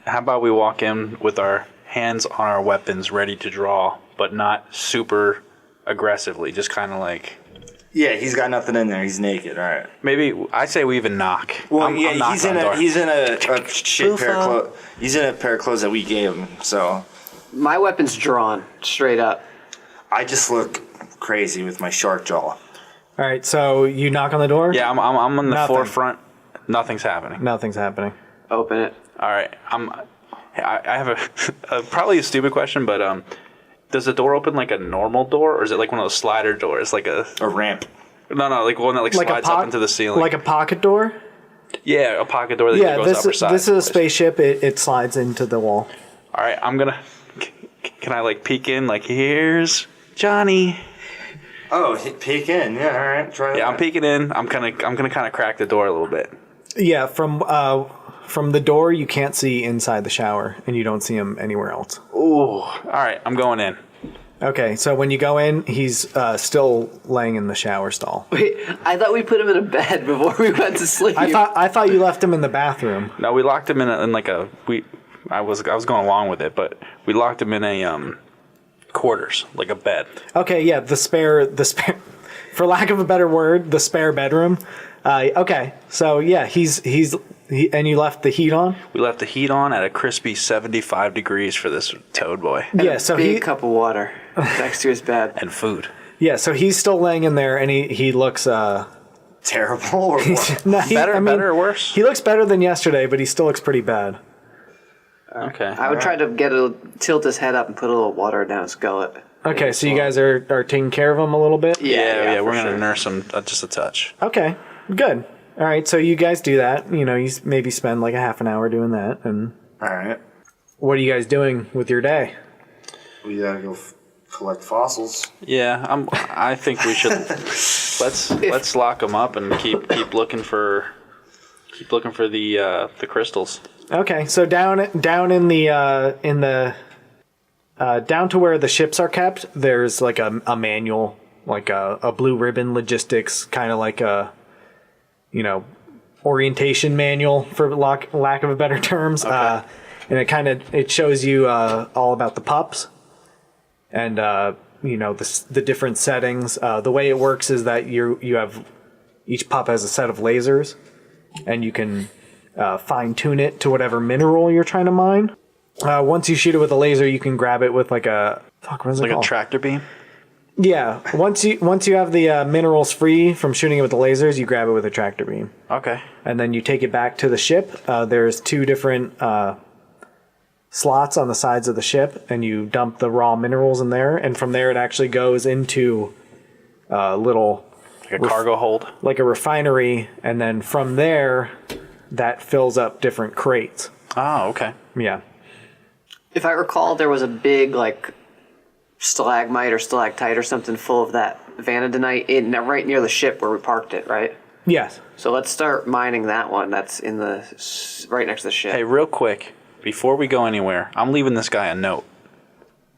How about we walk in with our hands on our weapons, ready to draw, but not super aggressively. Just kind of like. Yeah, he's got nothing in there. He's naked. All right. Maybe I say we even knock. Well, I'm knocking he's on the door. in a shit pair of clothes. He's in a pair of clothes that we gave him. So My weapon's drawn straight up. I just look crazy with my shark jaw. All right, so you knock on the door. Yeah, I'm on the Nothing. forefront. Nothing's happening. Nothing's happening. Open it. All right, I have a probably a stupid question, but does the door open like a normal door, or is it like one of those slider doors, like a ramp? No, like one that like slides up into the ceiling, like a pocket door. Yeah, a pocket door that Yeah, goes this up or is this is a sideways. spaceship. It slides into the wall. All right, I'm gonna. Can I like peek in? Like, here's Johnny. Oh, peek in. Yeah, all right. Try that. Yeah, I'm peeking in. I'm gonna kind of crack the door a little bit. Yeah, from the door you can't see inside the shower, and you don't see him anywhere else. Ooh. All right, I'm going in. Okay, so when you go in, he's still laying in the shower stall. Wait, I thought we put him in a bed before we went to sleep. I thought you left him in the bathroom. No, we locked him in like a I was going along with it, but we locked him in a quarters, like a bed. Okay, yeah, the spare, for lack of a better word, the spare bedroom. Okay, so yeah, and you left the heat on. We left the heat on at a crispy 75 degrees for this toad boy. Yeah, so Big cup of water next to his bed. And food. Yeah, so he's still laying in there, and he looks Terrible or what? no, Better or worse? He looks better than yesterday, but he still looks pretty bad. Okay. I would try to tilt his head up and put a little water down his gullet. Okay, so you guys are taking care of him a little bit? Yeah, for we're gonna sure. nurse him just a touch. Okay, good. All right, so you guys do that. You maybe spend like a half an hour doing that. And All right. what are you guys doing with your day? We gotta go collect fossils. Yeah, I think we should let's lock him up and keep looking for the crystals. Okay, so down in the down to where the ships are kept, there's like a manual, like a blue ribbon logistics, kind of like a orientation manual for lack of a better terms. Okay. And it shows you all about the pups and the different settings. The way it works is that you have each pup has a set of lasers, and you can fine tune it to whatever mineral you're trying to mine. Once you shoot it with a laser, you can grab it with like a what is it Like called? a tractor beam? Yeah. Once you have the minerals free from shooting it with the lasers, you grab it with a tractor beam, Okay. and then you take it back to the ship. There's 2 different slots on the sides of the ship, and you dump the raw minerals in there, and from there it actually goes into little Like a cargo hold. like a refinery, and then from there that fills up different crates. Oh, okay. Yeah. If I recall, there was a big like stalagmite or stalactite or something full of that vanadinite right near the ship where we parked it, right? Yes. So let's start mining that one. That's in the right next to the ship. Hey, real quick, before we go anywhere, I'm leaving this guy a note.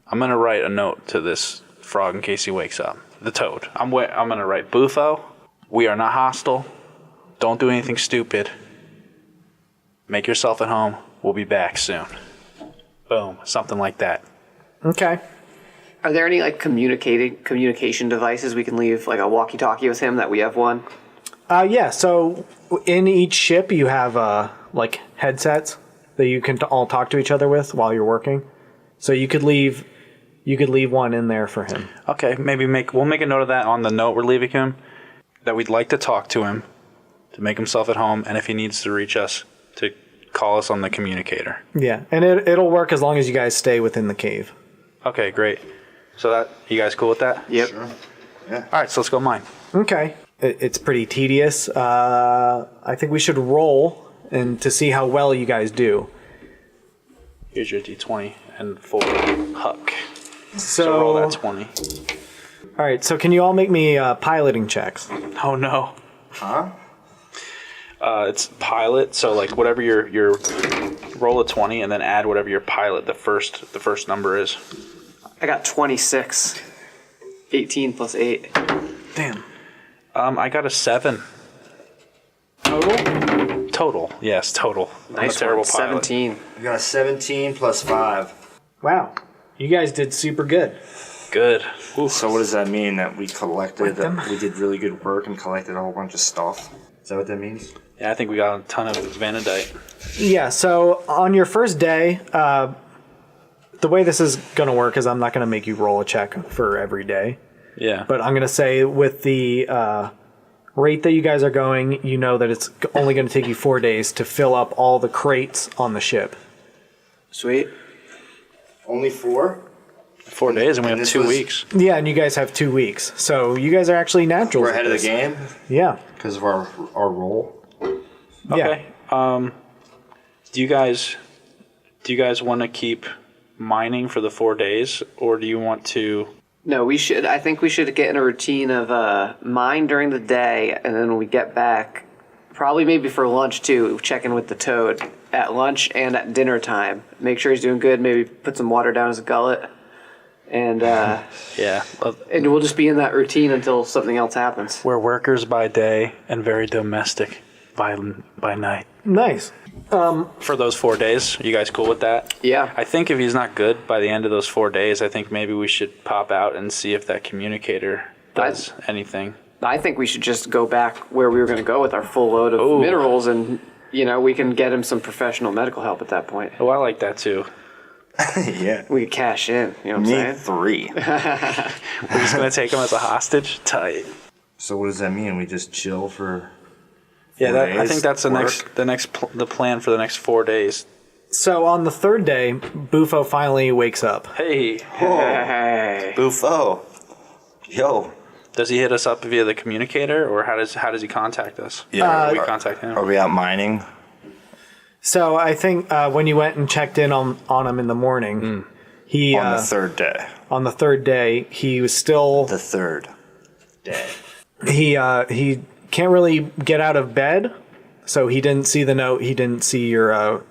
I'm gonna write a note to this frog in case he wakes up. The toad. I'm gonna write, Bufo, we are not hostile. Don't do anything stupid. Make yourself at home. We'll be back soon. Boom. Something like that. Okay. Are there any like communication devices we can leave, like a walkie-talkie with him that we have one? Yeah. So in each ship, you have like headsets that you can all talk to each other with while you're working. So you could leave one in there for him. Okay, we'll make a note of that on the note we're leaving him, that we'd like to talk to him, to make himself at home, and if he needs to reach us, to call us on the communicator. Yeah, and it'll work as long as you guys stay within the cave. Okay, great. So that you guys cool with that? Yep. Sure. All right, so let's go mine. Okay. It's pretty tedious. I think we should roll and to see how well you guys do. Here's your D20 and for Huck. So So roll that 20. All right. So can you all make me piloting checks? Oh no. Huh? It's pilot, so like whatever your roll a 20 and then add whatever your pilot the first number is. I got 26. 18 plus 8. Damn. I got a 7. Total. Yes, total. I'm a Nice terrible one. pilot. 17. We got a 17 plus 5. Wow. You guys did super good. Good. Ooh. So what does that mean? That we collected, them. we did really good work and collected a whole bunch of stuff? Is that what that means? Yeah, I think we got a ton of vanadite. Yeah. So on your first day, the way this is going to work is I'm not going to make you roll a check for every day. Yeah. But I'm going to say with the rate that you guys are going, you know that it's only going to take you 4 days to fill up all the crates on the ship. Sweet. Only 4? 4 days and we And have this 2 was- weeks. Yeah, and you guys have 2 weeks. So you guys are actually naturals. We're at ahead of the this. game Yeah. because of our roll. Okay. Do you guys want to keep mining for the 4 days, or do you want to? No, I think we should get in a routine of mine during the day, and then when we get back, probably maybe for lunch too, check in with the toad at lunch and at dinner time. Make sure he's doing good. Maybe put some water down his gullet, and Yeah. and we'll just be in that routine until something else happens. We're workers by day and very domestic by night. Nice. For those 4 days, are you guys cool with that? Yeah. I think if he's not good by the end of those 4 days, I think maybe we should pop out and see if that communicator does anything. I think we should just go back where we were going to go with our full load of Ooh. minerals, and we can get him some professional medical help at that point. Oh, I like that too. Yeah. We could cash in. You know what I'm Me saying? 3. We're just gonna take him as a hostage. Tight. So what does that mean? We just chill for? Yeah, 4 I days? think that's the plan for the next 4 days. So on the third day, Bufo finally wakes up. Hey, Hey. Buffo. Yo. does he hit us up via the communicator, or how does he contact us? Yeah. we contact him. Are we out mining? So I think when you went and checked in on him in the morning, he On the 3rd day. on the third day he was still The 3rd day. he can't really get out of bed, so he didn't see the note. He didn't see your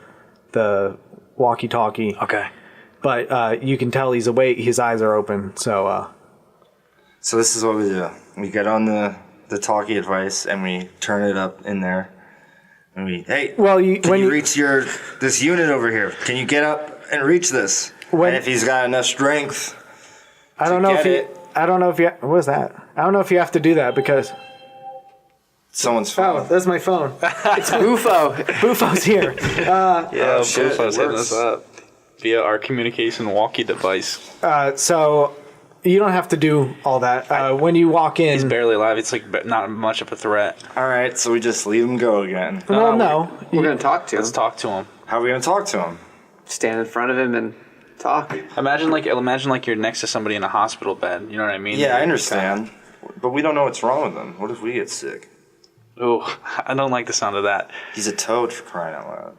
the walkie-talkie. Okay. But you can tell he's awake. His eyes are open. So So this is what we do. We get on the talkie device and we turn it up in there. And we, hey, well, can you reach this unit over here? Can you get up and reach this? And if he's got enough strength, I don't know if get you. it. I don't know if you. What is that? I don't know if you have to do that because. someone's Oh, phone. that's my phone. It's Bufo. Bufo's here. Yeah, shit, Bufo's it hitting works. us up via our communication walkie device. So you don't have to do all that. When you walk in. He's barely alive. It's like not much of a threat. All right, so we just leave him go again. Well, no. We're going to talk to him. Let's talk to him. How are we going to talk to him? Stand in front of him and talk. Imagine like you're next to somebody in a hospital bed. You know what I mean? Yeah, I understand. But we don't know what's wrong with him. What if we get sick? Oh, I don't like the sound of that. He's a toad, for crying out loud.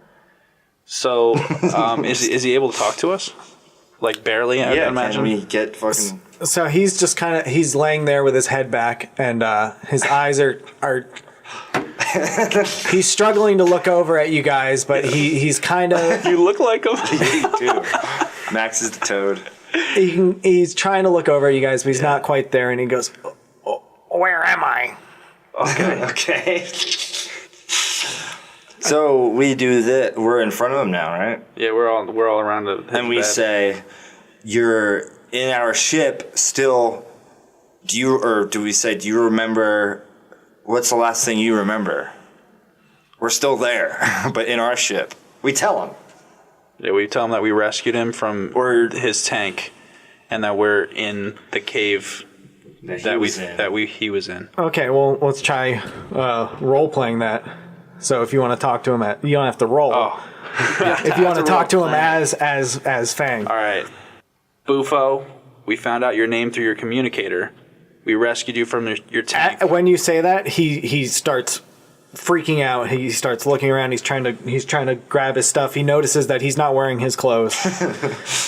So, is he able to talk to us? Like barely? I Yeah, imagine. can we get fucking... So he's just he's laying there with his head back, and his eyes are he's struggling to look over at you guys, but he's kind of You look like him. Dude, Max is the toad. he's trying to look over at you guys, but he's not quite there, and he goes, "Where am I?" Okay. So we do that. We're in front of him now, right? Yeah, we're all around the. And we say, "You're in our ship still." Do you remember? What's the last thing you remember? We're still there, but in our ship. We tell him. Yeah, we tell him that we rescued him from his tank, and that we're in the cave he was in. Okay, well, let's try role playing that. So if you want to talk to him, you don't have to roll. Oh, If you want to talk to him as Fang. all right, Bufo. We found out your name through your communicator. We rescued you from your tank. When you say that, he starts freaking out. He starts looking around. He's trying to grab his stuff. He notices that he's not wearing his clothes,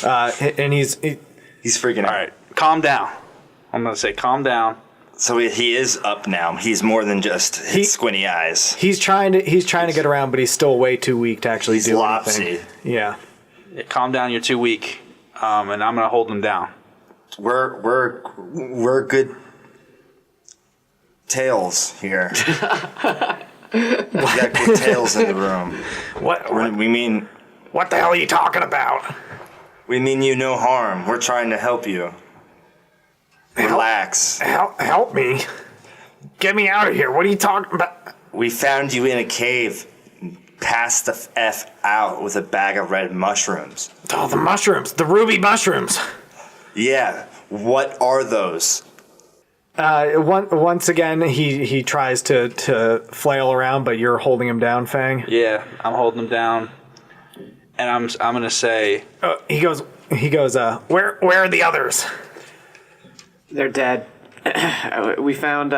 and he's Freaking out. All right, calm down. I'm gonna say calm down. So he is up now. He's more than just his squinty eyes. he's trying to get around, but he's still way too weak to actually He's do lopsy. anything. Yeah. Yeah, calm down. You're too weak. And I'm gonna hold him down. We're good tails here. We got good tails in the room. What We mean the hell are you talking about? you no harm. We're trying to help you. Relax. Help me. Get me out of here. What are you talking about? We found you in a cave. Passed the F out with a bag of red mushrooms. Oh, the mushrooms. The ruby mushrooms. Yeah. What are those? Once again, he tries to flail around, but you're holding him down, Fang. Yeah, I'm holding him down, and I'm gonna say He goes. Where are the others? They're dead. We found,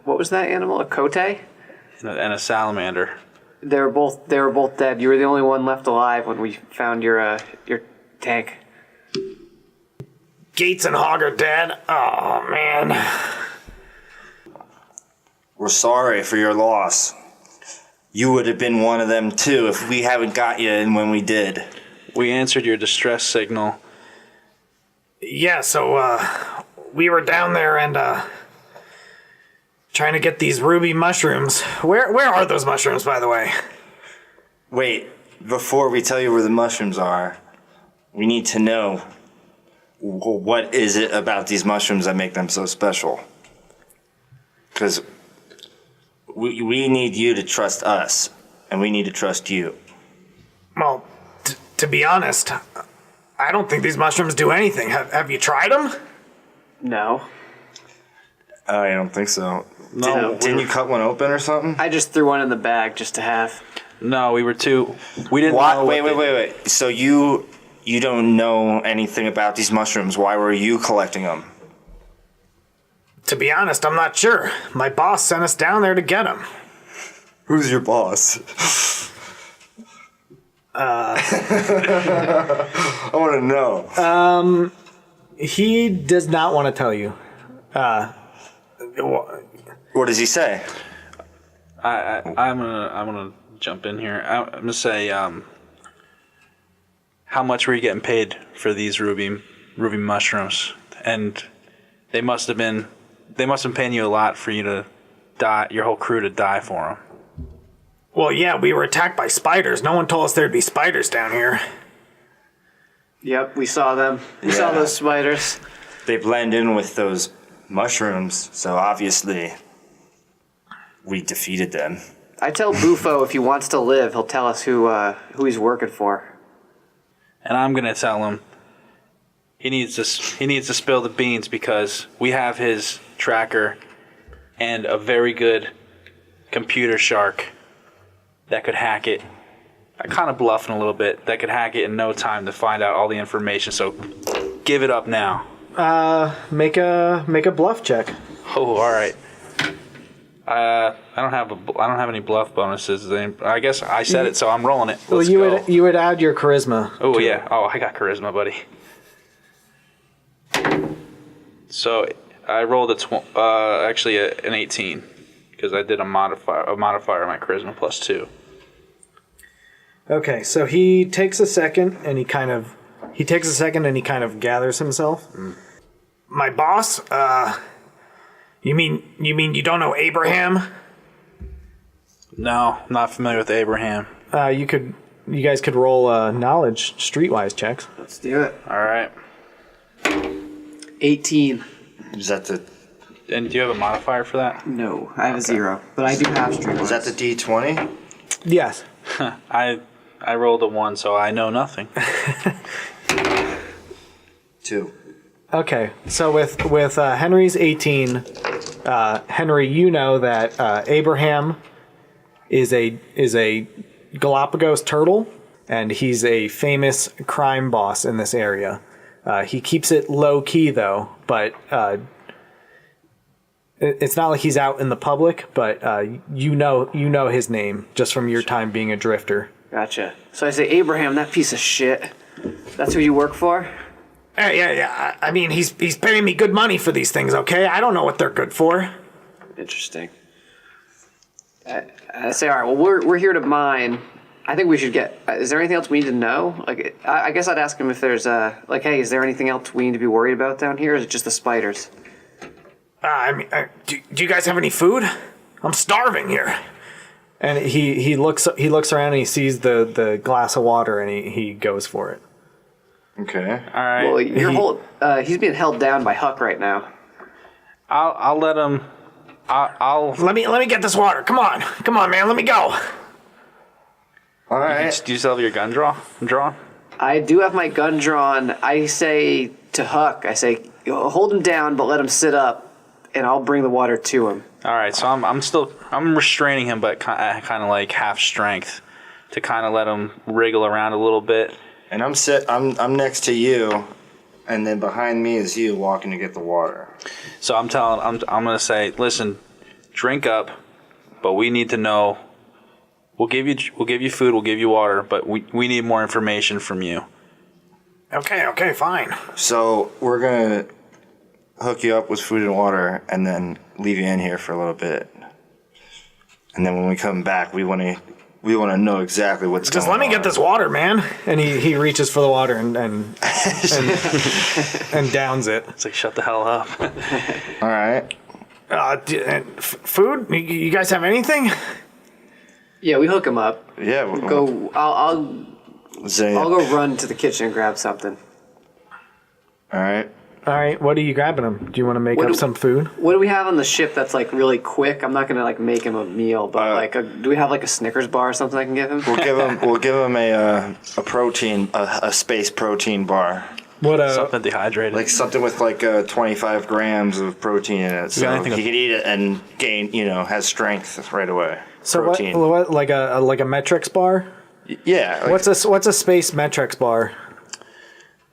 what was that animal? A cote? and a salamander. They were both dead. You were the only one left alive when we found your tank. Gates and Hog are dead. Oh man. We're sorry for your loss. You would have been one of them too if we haven't got you in when we did. We answered your distress signal. Yeah. So we were down there and trying to get these ruby mushrooms. Where are those mushrooms, by the way? Wait, before we tell you where the mushrooms are, we need to know what is it about these mushrooms that make them so special? Because we need you to trust us, and we need to trust you. Well, to be honest, I don't think these mushrooms do anything. Have you tried them? No. I don't think so. No, Didn't you cut one open or something? I just threw one in the bag just to have. no, we didn't Why? know. Wait. So you don't know anything about these mushrooms. Why were you collecting them? To be honest, I'm not sure. My boss sent us down there to get them. Who's your boss? I want to know. He does not want to tell you. What does he say? I'm gonna jump in here. I'm gonna say, how much were you getting paid for these ruby mushrooms? And they must have been paying you a lot for you to die, your whole crew to die for them. Well, yeah, we were attacked by spiders. No one told us there'd be spiders down here. Yep, we saw them. We saw Yeah. those spiders. They blend in with those mushrooms, so obviously we defeated them. I tell Bufo if he wants to live, he'll tell us who he's working for. And I'm gonna tell him he needs to spill the beans because we have his tracker and a very good computer shark that could hack it. I kind of bluffing a little bit. That could hack it in no time to find out all the information. So give it up now. Make a bluff check. Oh, all right. I don't have any bluff bonuses. I guess I said it, so I'm rolling it. Well, Let's you go. would add your charisma. Oh yeah. Oh, I got charisma, buddy. So I rolled actually an 18 because I did a modifier on my charisma +2. Okay, so he takes a second and he kind of gathers himself. My boss, you mean you don't know Abraham? No, not familiar with Abraham. You guys could roll knowledge streetwise checks. Let's do it. All right. 18. Is that the And do you have a modifier for that? No, I have a 0, but I do have street. is that the D20? Yes. I rolled a 1, so I know nothing. 2. Okay, so with Henry's 18, Henry, you know that Abraham is a Galapagos turtle, and he's a famous crime boss in this area. He keeps it low key though, but it's not like he's out in the public. But you know his name just from your time being a drifter. Gotcha. So I say, Abraham, that piece of shit. That's who you work for? Yeah. I mean, he's paying me good money for these things. Okay, I don't know what they're good for. Interesting. I say, all right. Well, we're here to mine. I think we should get. Is there anything else we need to know? Like, I guess I'd ask him if there's hey, is there anything else we need to be worried about down here? Or is it just the spiders? Do you guys have any food? I'm starving here. And he looks around and he sees the glass of water and he goes for it. Okay. All right. Well, he's being held down by Huck right now. I'll let him. I'll. Let me get this water. Come on, man. Let me go. All right. Do you still have your gun drawn? I do have my gun drawn. I say to Huck, hold him down, but let him sit up, and I'll bring the water to him. All right. So I'm restraining him, but kind of like half strength to kind of let him wriggle around a little bit. And I'm next to you, and then behind me is you walking to get the water. So I'm gonna say, listen, drink up, but we need to know. We'll give you food, we'll give you water, but we need more information from you. Okay, fine. So we're gonna hook you up with food and water, and then leave you in here for a little bit. And then when we come back, we want to know exactly what's going on. Just let me get this water, man. And he reaches for the water and downs it. It's like, shut the hell up. All right. Food? You guys have anything? Yeah, we hook him up. Yeah. Go. I'll Say, go run to the kitchen and grab something. all right. All right, what are you grabbing him? Do you want to make up some food? What do we have on the ship that's like really quick? I'm not gonna like make him a meal, but do we have like a Snickers bar or something I can give him? We'll give him a protein, a space protein bar. What Something dehydrated. Like something with like 25 grams of protein in it, so he can eat it and gain, has strength right away. So protein. what like a Metrix bar? Yeah. Like, What's a space Metrix bar?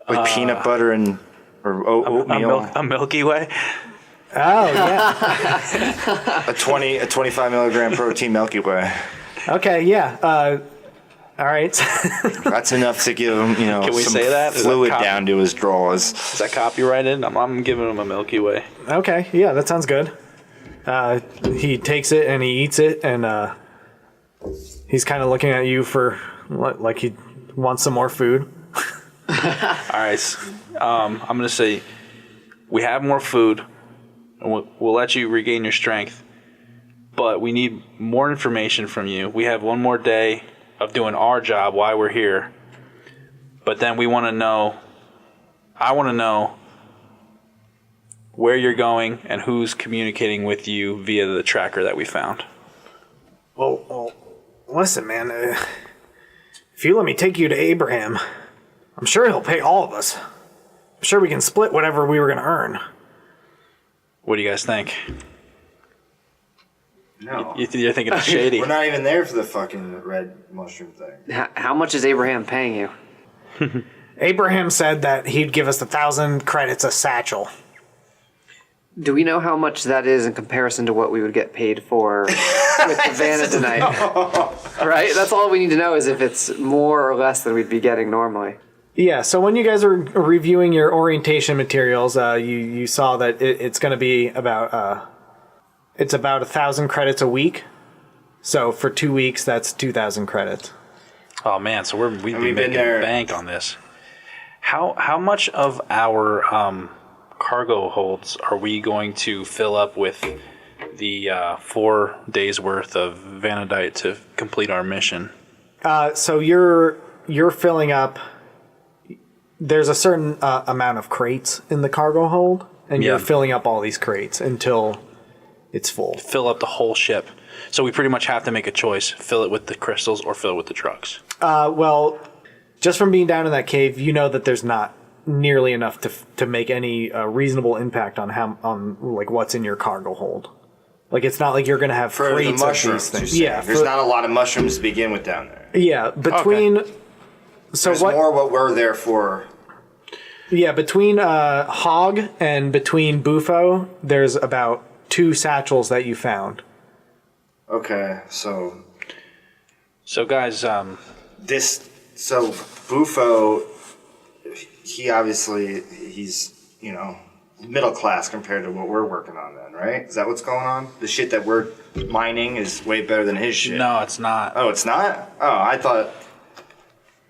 Like peanut butter or oatmeal. A Milky Way. Oh yeah. a 25 milligram protein Milky Way. Okay, yeah. All right. That's enough to give him, Can we some say that? fluid down to his drawers. Is that copyrighted? I'm giving him a Milky Way. Okay, yeah, that sounds good. He takes it and he eats it, and he's kind of looking at you for like he wants some more food. All right. I'm going to say we have more food, and we'll let you regain your strength, but we need more information from you. We have one more day of doing our job while we're here, but then I want to know where you're going and who's communicating with you via the tracker that we found. Well, listen, man. If you let me take you to Abraham, I'm sure he'll pay all of us. I'm sure we can split whatever we were going to earn. What do you guys think? No. You're thinking it's shady. We're not even there for the fucking red mushroom thing. How much is Abraham paying you? Abraham said that he'd give us 1,000 credits a satchel. Do we know how much that is in comparison to what we would get paid for with the Vanna tonight? Right? That's all we need to know is if it's more or less than we'd be getting normally. Yeah, so when you guys are reviewing your orientation materials, you saw that it's going to be about 1,000 credits a week. So for 2 weeks, that's 2,000 credits. Oh man, so we've been making bank on this. How much of our cargo holds are we going to fill up with the 4 days worth of vanadite to complete our mission? So you're filling up. There's a certain amount of crates in the cargo hold, and you're filling up all these crates until it's full. Fill up the whole ship. So we pretty much have to make a choice: fill it with the crystals or fill it with the drugs. Well, just from being down in that cave, you know that there's not nearly enough to make any reasonable impact on like what's in your cargo hold. Like it's not like you're going to have For the crates of mushrooms, these things. yeah, there's not a lot of mushrooms to begin with down there. Yeah, between. Okay. So There's more what we're there for. Yeah, between Hog and between Bufo, there's about 2 satchels that you found. Okay, so guys, so Bufo, he's middle class compared to what we're working on then, right? Is that what's going on? The shit that we're mining is way better than his shit. no, it's not. Oh, it's not? Oh, I thought.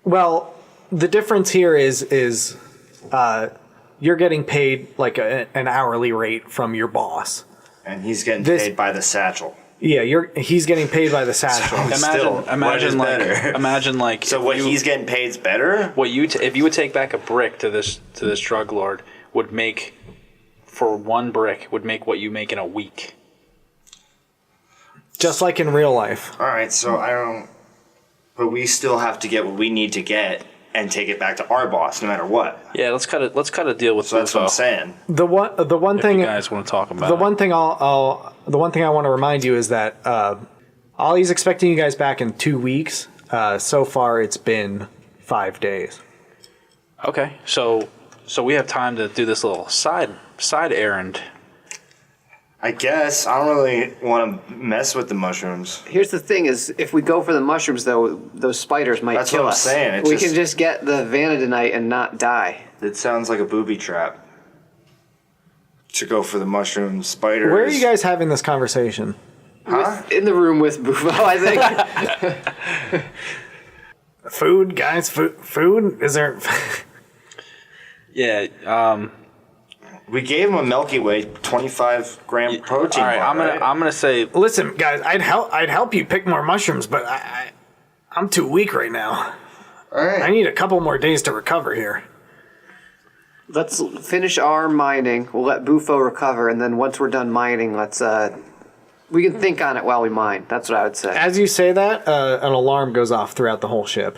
Well, the difference here is you're getting paid like an hourly rate from your boss. And he's getting paid by the satchel. Yeah, he's getting paid by the satchel. Imagine like So what he's getting paid is better? What if you would take back a brick to this drug lord would make for one brick would make what you make in a week. Just like in real life. All right, so I don't. But we still have to get what we need to get and take it back to our boss, no matter what. Yeah, let's cut a deal with. So that's what I'm saying. The one thing you guys want to talk about. The one thing I want to remind you is that Ollie's expecting you guys back in 2 weeks. So far, it's been 5 days. Okay, so we have time to do this little side errand. I guess I don't really want to mess with the mushrooms. Here's the thing: is if we go for the mushrooms, though, those spiders might That's kill what I'm us. saying. We can just get the vanadinite and not die. It sounds like a booby trap to go for the mushroom spiders. Where are you guys having this conversation? Huh? In the room with Bufo, I think. Food, guys. Food. Is there? Yeah. We gave him a Milky Way 25 gram protein. All right, bar, I'm gonna say. Listen, guys. I'd help you pick more mushrooms, but I'm too weak right now. All right. I need a couple more days to recover here. Let's finish our mining. We'll let Bufo recover, and then once we're done mining, let's we can think on it while we mine. That's what I would say. As you say that, an alarm goes off throughout the whole ship,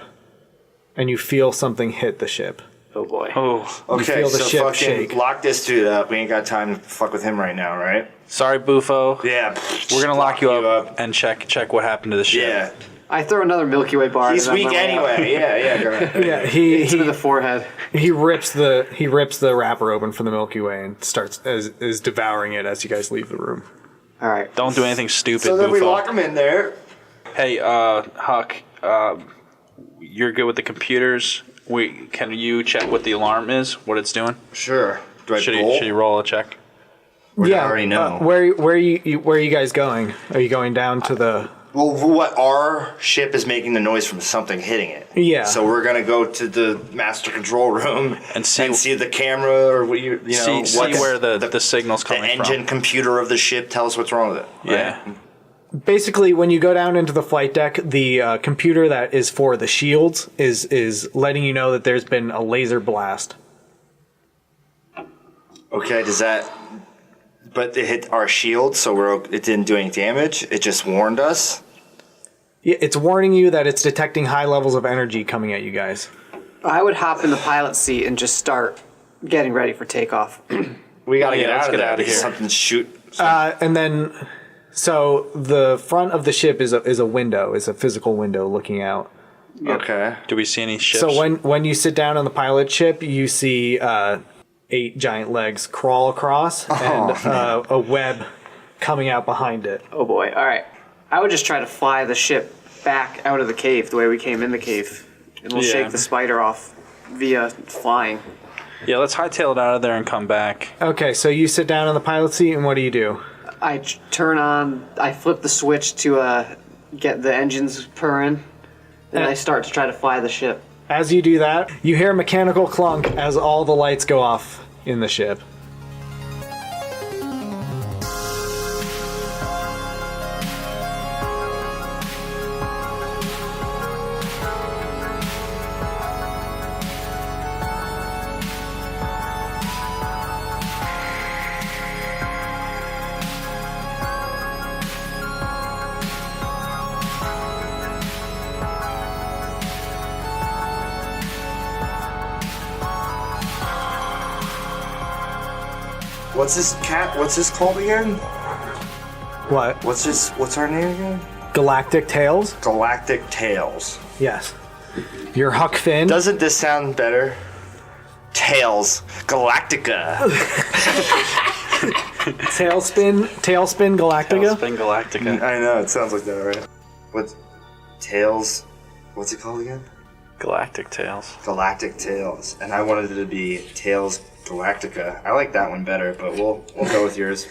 and you feel something hit the ship. Oh boy. Oh, Okay, feel the so ship fucking shake. lock this dude up. We ain't got time to fuck with him right now, right? sorry, Bufo. Yeah. We're gonna lock you up and check what happened to the ship. Yeah. I throw another Milky Way bar. He's at him weak on my way out. anyway. Yeah, go ahead. Yeah, Into the forehead. he rips the wrapper open from the Milky Way and starts is devouring it as you guys leave the room. All right. Don't do anything stupid, So then we Bufo. lock him in there. Hey, Huck, you're good with the computers. Can you check what the alarm is? What it's doing? Sure. Do I Should roll? you roll a check? Or do I already know? Where are you guys going? Are you going down to the? Well, what our ship is making the noise from something hitting it. Yeah. So we're gonna go to the master control room And see- the camera or what you know See what where the signal's the coming engine from. computer of the ship. Tell us what's wrong with it. Yeah. Basically, when you go down into the flight deck, the computer that is for the shields is letting you know that there's been a laser blast. Okay. Does that? But it hit our shield, so it didn't do any damage. It just warned us. Yeah, it's warning you that it's detecting high levels of energy coming at you guys. I would hop in the pilot seat and just start getting ready for takeoff. We gotta get let's out of get there. out of here. Something shoot. And then, so the front of the ship is a window, is a physical window looking out. Okay. Do we see any ships? So when you sit down on the pilot ship, you see 8 giant legs crawl across and a web coming out behind it. Oh boy. All right. I would just try to fly the ship back out of the cave the way we came in the cave. And we'll Yeah. shake the spider off via flying. Yeah, let's hightail it out of there and come back. Okay, so you sit down on the pilot seat, and what do? I flip the switch to get the engines purring, and I start to try to fly the ship. As you do that, you hear a mechanical clunk as all the lights go off in the ship. What's this cat? What's this called again? What? What's our name again? Galactic Tales? Galactic Tales. Yes. You're Huck Finn. Doesn't this sound better? Tales. Galactica. Tailspin Galactica? Fang Galactica. I know, it sounds like that, right? What's Tales? What's it called again? Galactic Tales. Galactic Tales. And I wanted it to be Tales Galactica. I like that one better, but we'll go with yours.